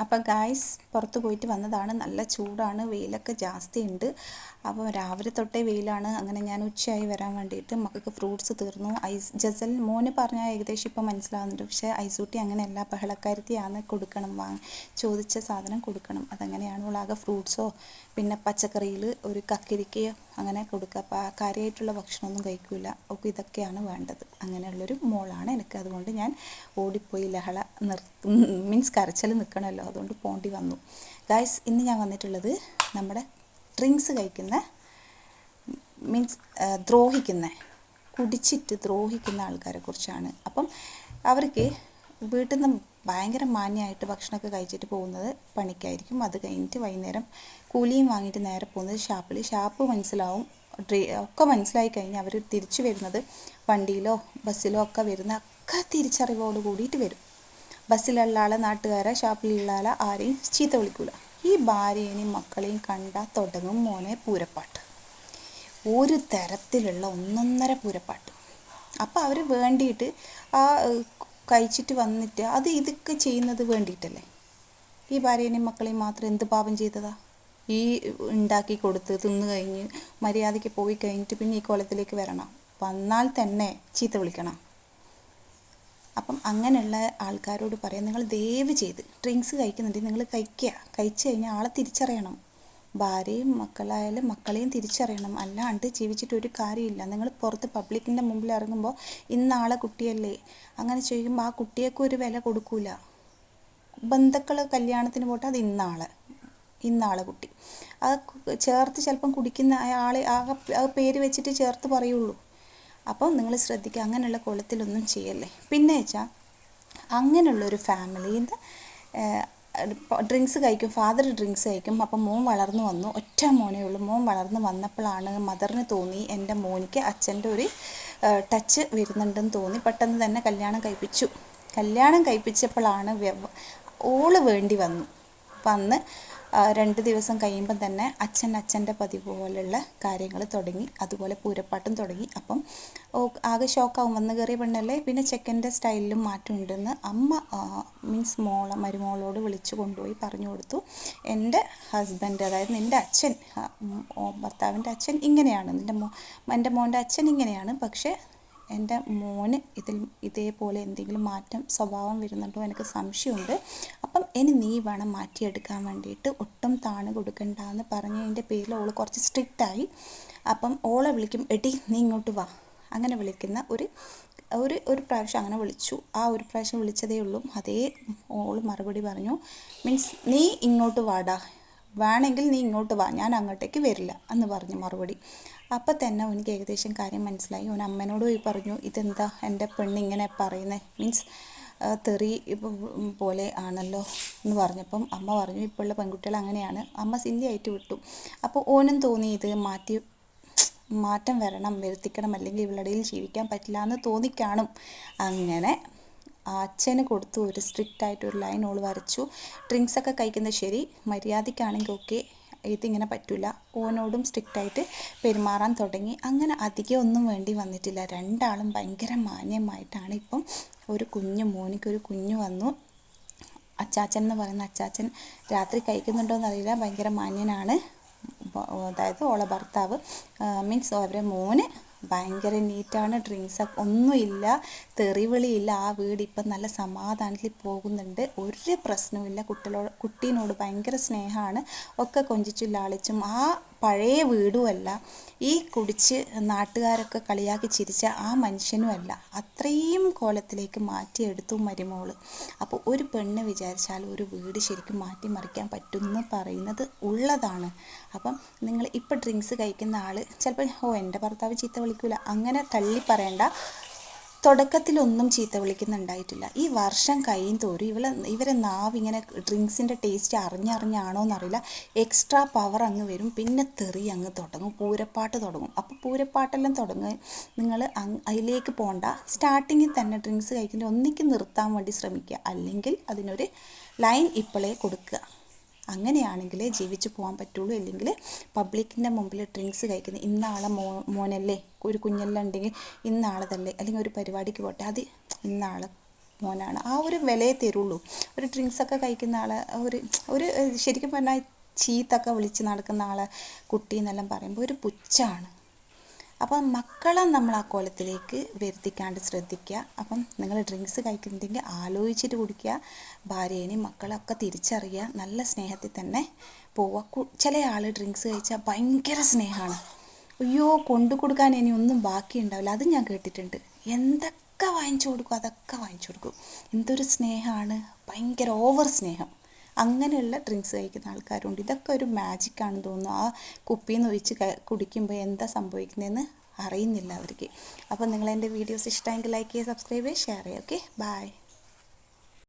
അപ്പോൾ ഗായ്സ് പുറത്ത് പോയിട്ട് വന്നതാണ്. നല്ല ചൂടാണ്, വെയിലൊക്കെ ജാസ്തി ഉണ്ട്. അപ്പോൾ രാവിലെ തൊട്ടേ വെയിലാണ്. അങ്ങനെ ഞാൻ ഉച്ചയായി വരാൻ വേണ്ടിയിട്ട് മക്കൾക്ക് ഫ്രൂട്ട്സ് തീർന്നു. ജസൽ മോന് പറഞ്ഞാൽ ഏകദേശം ഇപ്പം മനസ്സിലാവുന്നുണ്ട്. പക്ഷേ ഐസൂട്ടി അങ്ങനെയല്ല, ബഹളക്കാരത്തിയാണ്. കൊടുക്കണം, ചോദിച്ച സാധനം കൊടുക്കണം. അതങ്ങനെയാണ്. ആകെ ഫ്രൂട്ട്സോ പിന്നെ പച്ചക്കറിയിൽ ഒരു കക്കിരിക്കയോ അങ്ങനെ കൊടുക്കുക. അപ്പോൾ കാര്യമായിട്ടുള്ള ഭക്ഷണമൊന്നും കഴിക്കില്ല. ഒക്കെ ഇതൊക്കെയാണ് വേണ്ടത്. അങ്ങനെയുള്ളൊരു മോളാണ് എനിക്ക്. അതുകൊണ്ട് ഞാൻ ഓടിപ്പോയി മീൻസ് കരച്ചിൽ നിൽക്കണമല്ലോ, അതുകൊണ്ട് പോണ്ടി വന്നു. ഗായ്സ്, ഇന്ന് ഞാൻ വന്നിട്ടുള്ളത് നമ്മുടെ ഡ്രിങ്ക്സ് കഴിക്കുന്ന കുടിച്ചിട്ട് ദ്രോഹിക്കുന്ന ആൾക്കാരെ കുറിച്ചാണ്. അപ്പം അവർക്ക് വീട്ടിൽ നിന്ന് ഭയങ്കര മാന്യമായിട്ട് ഭക്ഷണമൊക്കെ കഴിച്ചിട്ട് പോകുന്നത് പണിക്കായിരിക്കും. അത് കഴിഞ്ഞിട്ട് വൈകുന്നേരം കൂലിയും വാങ്ങിയിട്ട് നേരെ പോകുന്നത് ഷാപ്പ് മനസ്സിലാവും. ഒക്കെ മനസ്സിലായി കഴിഞ്ഞാൽ അവർ തിരിച്ചു വരുന്നത് വണ്ടിയിലോ ബസ്സിലോ ഒക്കെ വരുന്ന ഒക്കെ തിരിച്ചറിവോട് കൂടിയിട്ട് വരും. ബസ്സിലുള്ള ആളെ, നാട്ടുകാരെ, ഷാപ്പിലുള്ള ആളെ ആരെയും ചീത്ത വിളിക്കൂല. ഈ ഭാര്യേനെയും മക്കളെയും കണ്ടാൽ തുടങ്ങും മോനെ പൂരപ്പാട്ട്. ഒരു തരത്തിലുള്ള ഒന്നൊന്നര പൂരപ്പാട്ട്. അപ്പോൾ അവർ വേണ്ടിയിട്ട് ആ കഴിച്ചിട്ട് വന്നിട്ട് ഇതൊക്കെ ചെയ്യുന്നത് വേണ്ടിയിട്ടല്ലേ? ഈ ഭാര്യേനെയും മക്കളെയും മാത്രം എന്ത് പാപം ചെയ്തതാ? ഈ ഉണ്ടാക്കി കൊടുത്ത് തിന്നു കഴിഞ്ഞ് മര്യാദയ്ക്ക് പോയി കഴിഞ്ഞിട്ട് പിന്നെ ഈ കോലത്തിലേക്ക് വരണം. വന്നാൽ തന്നെ ചീത്ത വിളിക്കണം. അപ്പം അങ്ങനെയുള്ള ആൾക്കാരോട് പറയാം, നിങ്ങൾ ദയവ് ചെയ്ത് ഡ്രിങ്ക്സ് കഴിക്കുന്നുണ്ടെങ്കിൽ നിങ്ങൾ കഴിച്ചു കഴിഞ്ഞാൽ ആളെ തിരിച്ചറിയണം. ഭാര്യയും മക്കളായാലും മക്കളെയും തിരിച്ചറിയണം. അല്ലാണ്ട് ജീവിച്ചിട്ട് ഒരു കാര്യമില്ല. നിങ്ങൾ പുറത്ത് പബ്ലിക്കിൻ്റെ മുമ്പിൽ ഇറങ്ങുമ്പോൾ ഇന്നാളെ കുട്ടിയല്ലേ അങ്ങനെ ചെയ്യുമ്പോൾ ആ കുട്ടിയൊക്കെ ഒരു വില കൊടുക്കൂല. ബന്ധുക്കൾ കല്യാണത്തിന് പോട്ടെ, അത് ഇന്നാളെ കുട്ടി അത് ചേർത്ത് ചിലപ്പം കുടിക്കുന്ന ആളെ ആ പേര് വെച്ചിട്ട് ചേർത്ത് പറയുള്ളൂ. അപ്പം നിങ്ങൾ ശ്രദ്ധിക്കുക, അങ്ങനെയുള്ള കുളത്തിലൊന്നും ചെയ്യല്ലേ. പിന്നെ വെച്ചാൽ അങ്ങനെയുള്ളൊരു ഫാമിലിയിൽ ഡ്രിങ്ക്സ് കഴിക്കും, ഫാദർ ഡ്രിങ്ക്സ് കഴിക്കും. അപ്പം മോൻ വളർന്നു വന്നു, ഒറ്റ മോനേ ഉള്ളൂ. മോൻ വളർന്നു വന്നപ്പോഴാണ് മദറിന് തോന്നി എൻ്റെ മോനിക്ക് അച്ഛൻ്റെ ഒരു ടച്ച് വരുന്നുണ്ടെന്ന് തോന്നി. പെട്ടെന്ന് തന്നെ കല്യാണം കഴിപ്പിച്ചപ്പോഴാണ് ഓള് വേണ്ടി വന്ന് 2 ദിവസം കഴിയുമ്പം തന്നെ അച്ഛൻ്റെ പതിവ് പോലുള്ള കാര്യങ്ങൾ തുടങ്ങി. അതുപോലെ പൂരപ്പാട്ടും തുടങ്ങി. അപ്പം ആകെ ഷോക്കാവും, വന്ന് കയറിയ പെണ്ണല്ലേ. പിന്നെ ചെക്കൻ്റെ സ്റ്റൈലിലും മാറ്റമുണ്ടെന്ന് അമ്മ മീൻസ് മരുമോളോട് വിളിച്ചു കൊണ്ടുപോയി പറഞ്ഞു കൊടുത്തു. എൻ്റെ ഹസ്ബൻഡ്, അതായത് നിൻ്റെ അച്ഛൻ, ഭർത്താവിൻ്റെ അച്ഛൻ ഇങ്ങനെയാണ്, എൻ്റെ മോൻ്റെ അച്ഛൻ ഇങ്ങനെയാണ്. പക്ഷേ എൻ്റെ മോന് ഇതേപോലെ എന്തെങ്കിലും മാറ്റം സ്വഭാവം വരുന്നുണ്ടോ എനിക്ക് സംശയമുണ്ട്. അപ്പം ഇനി നീ വേണം മാറ്റിയെടുക്കാൻ വേണ്ടിയിട്ട്. ഒട്ടും താണ് കൊടുക്കണ്ടെന്ന് പറഞ്ഞതിൻ്റെ പേരിൽ ഓൾ കുറച്ച് സ്ട്രിക്റ്റായി. അപ്പം ഓളെ വിളിക്കും, എടി നീ ഇങ്ങോട്ട് വാ, അങ്ങനെ വിളിക്കുന്ന ഒരു പ്രാവശ്യം അങ്ങനെ വിളിച്ചു. ആ ഒരു പ്രാവശ്യം വിളിച്ചതേ ഉള്ളൂ. അതേ ഓൾ മറുപടി പറഞ്ഞു, മീൻസ് നീ ഇങ്ങോട്ട് വാടാ, വേണമെങ്കിൽ നീ ഇങ്ങോട്ട് വാ, ഞാൻ അങ്ങോട്ടേക്ക് വരില്ല എന്ന് പറഞ്ഞു മറുപടി. അപ്പം തന്നെ എനിക്ക് ഏകദേശം കാര്യം മനസ്സിലായി. അവൻ അമ്മേനോട് പോയി പറഞ്ഞു, ഇതെന്താ എൻ്റെ പെണ്ണിങ്ങനെ പറയുന്നത്, മീൻസ് തെറി പോലെ ആണല്ലോ എന്ന് പറഞ്ഞപ്പം അമ്മ പറഞ്ഞു, ഇപ്പോഴുള്ള പെൺകുട്ടികൾ അങ്ങനെയാണ്. അമ്മ സില്ലിയായിട്ട് വിട്ടു. അപ്പോൾ ഓനും തോന്നി ഇത് മാറ്റം വരുത്തിക്കണം, അല്ലെങ്കിൽ ഇവളുടെയിൽ ജീവിക്കാൻ പറ്റില്ല എന്ന് തോന്നിക്കാണും. അങ്ങനെ അച്ഛന് കൊടുത്തു ഒരു സ്ട്രിക്റ്റായിട്ടൊരു ലൈൻ ഓൾ വരച്ചു. ഡ്രിങ്ക്സൊക്കെ കഴിക്കുന്നത് ശരി, മര്യാദയ്ക്കാണെങ്കിൽ ഓക്കെ, ഇതിങ്ങനെ പറ്റില്ല. ഓനോടും സ്ട്രിക്റ്റായിട്ട് പെരുമാറാൻ തുടങ്ങി. അങ്ങനെ അധികം ഒന്നും വേണ്ടി വന്നിട്ടില്ല. രണ്ടാളും ഭയങ്കര മാന്യമായിട്ടാണ്. ഇപ്പം ഒരു മോനിക്കൊരു കുഞ്ഞു വന്നു. അച്ചാച്ചൻ എന്ന് പറയുന്ന അച്ചാച്ചൻ രാത്രി കഴിക്കുന്നുണ്ടോയെന്നറിയില്ല, ഭയങ്കര മാന്യനാണ്. അതായത് ഓളെ ഭർത്താവ് മീൻസ് അവരെ മോന് ഭയങ്കര നീറ്റാണ്. ഡ്രിങ്ക്സ് ഒന്നുമില്ല, തെറിവിളിയില്ല. ആ വീട് ഇപ്പം നല്ല സമാധാനത്തിൽ പോകുന്നുണ്ട്. ഒരു പ്രശ്നവുമില്ല. കുട്ടീനോട് ഭയങ്കര സ്നേഹമാണ്. ഒക്കെ കൊഞ്ചിച്ചും ലാളിച്ചും. ആ പഴയ വീടുമല്ല, ഈ കുടിച്ച് നാട്ടുകാരൊക്കെ കളിയാക്കി ചിരിച്ച ആ മനുഷ്യനുമല്ല. അത്രയും കോലത്തിലേക്ക് മാറ്റിയെടുത്തു മരുമോള്. അപ്പോൾ ഒരു പെണ്ണ് വിചാരിച്ചാൽ ഒരു വീട് ശരിക്കും മാറ്റിമറിക്കാൻ പറ്റുമെന്ന് പറയുന്നത് ഉള്ളതാണ്. അപ്പം നിങ്ങൾ ഇപ്പം ഡ്രിങ്ക്സ് കഴിക്കുന്ന ആൾ ചിലപ്പോൾ എൻ്റെ ഭർത്താവ് ചീത്ത വിളിക്കില്ല അങ്ങനെ തള്ളി പറയണ്ട. തുടക്കത്തിലൊന്നും ചീത്ത വിളിക്കുന്നുണ്ടായിട്ടില്ല. ഈ വർഷം കഴിയും തോറും ഇവരെ നാവിങ്ങനെ ഡ്രിങ്ക്സിൻ്റെ ടേസ്റ്റ് അറിഞ്ഞാണോ എന്നറിയില്ല, എക്സ്ട്രാ പവർ അങ്ങ് വരും. പിന്നെ തെറി അങ്ങ് തുടങ്ങും, പൂരപ്പാട്ട് തുടങ്ങും. അപ്പോൾ പൂരപ്പാട്ടെല്ലാം തുടങ്ങും. നിങ്ങൾ അതിലേക്ക് പോകണ്ട. സ്റ്റാർട്ടിങ്ങിൽ തന്നെ ഡ്രിങ്ക്സ് കഴിക്കുന്നത് ഒന്നിക്ക് നിർത്താൻ വേണ്ടി ശ്രമിക്കുക, അല്ലെങ്കിൽ അതിനൊരു ലൈൻ ഇപ്പോഴേ കൊടുക്കുക. അങ്ങനെയാണെങ്കിലേ ജീവിച്ചു പോകാൻ പറ്റുള്ളൂ. അല്ലെങ്കിൽ പബ്ലിക്കിൻ്റെ മുമ്പിൽ ഡ്രിങ്ക്സ് കഴിക്കുന്നത് ഇന്നാളെ മോനല്ലേ, ഒരു കുഞ്ഞെല്ലാം ഉണ്ടെങ്കിൽ ഇന്നാളതല്ലേ, അല്ലെങ്കിൽ ഒരു പരിപാടിക്ക് പോട്ടെ, അത് ഇന്നാളെ മോനാണ്. ആ ഒരു വിലയെ തരുള്ളൂ. ഒരു ഡ്രിങ്ക്സൊക്കെ കഴിക്കുന്ന ആൾ, ഒരു ശരിക്കും പറഞ്ഞാൽ ചീത്തൊക്കെ വിളിച്ച് നടക്കുന്ന ആളെ കുട്ടി എന്നെല്ലാം പറയുമ്പോൾ ഒരു പുച്ഛമാണ്. അപ്പം മക്കളെ നമ്മൾ ആ കോലത്തിലേക്ക് വരുത്തിക്കാണ്ട് ശ്രദ്ധിക്കുക. അപ്പം നിങ്ങൾ ഡ്രിങ്ക്സ് കഴിക്കുന്നുണ്ടെങ്കിൽ ആലോചിച്ചിട്ട് കുടിക്കുക. ഭാര്യേനെയും മക്കളെയൊക്കെ തിരിച്ചറിയുക. നല്ല സ്നേഹത്തിൽ തന്നെ പോവുക. ചില ആൾ ഡ്രിങ്ക്സ് കഴിച്ചാൽ ഭയങ്കര സ്നേഹമാണ്. അയ്യോ, കൊണ്ടു കൊടുക്കാൻ ഇനി ഒന്നും ബാക്കി ഉണ്ടാവില്ല. അത് ഞാൻ കേട്ടിട്ടുണ്ട്. എന്തൊക്കെ വാങ്ങിച്ചു കൊടുക്കും അതൊക്കെ വാങ്ങിച്ചു കൊടുക്കും. എന്തൊരു സ്നേഹമാണ്, ഭയങ്കര ഓവർ സ്നേഹം. അങ്ങനെയുള്ള ഡ്രിങ്ക്സ് കഴിക്കുന്ന ആൾക്കാരുണ്ട്. ഇതൊക്കെ ഒരു മാജിക്കാണെന്ന് തോന്നുന്നു. ആ കുപ്പിയിൽ നിന്ന് ഒഴിച്ച് കുടിക്കുമ്പോൾ എന്താ സംഭവിക്കുന്നതെന്ന് അറിയുന്നില്ല അവർക്ക്. അപ്പോൾ നിങ്ങൾ എൻ്റെ വീഡിയോസ് ഇഷ്ടമെങ്കിൽ ലൈക്ക് ചെയ്യുക, സബ്സ്ക്രൈബ് ചെയ്യുക, ഷെയർ ചെയ്യുക. Okay, by.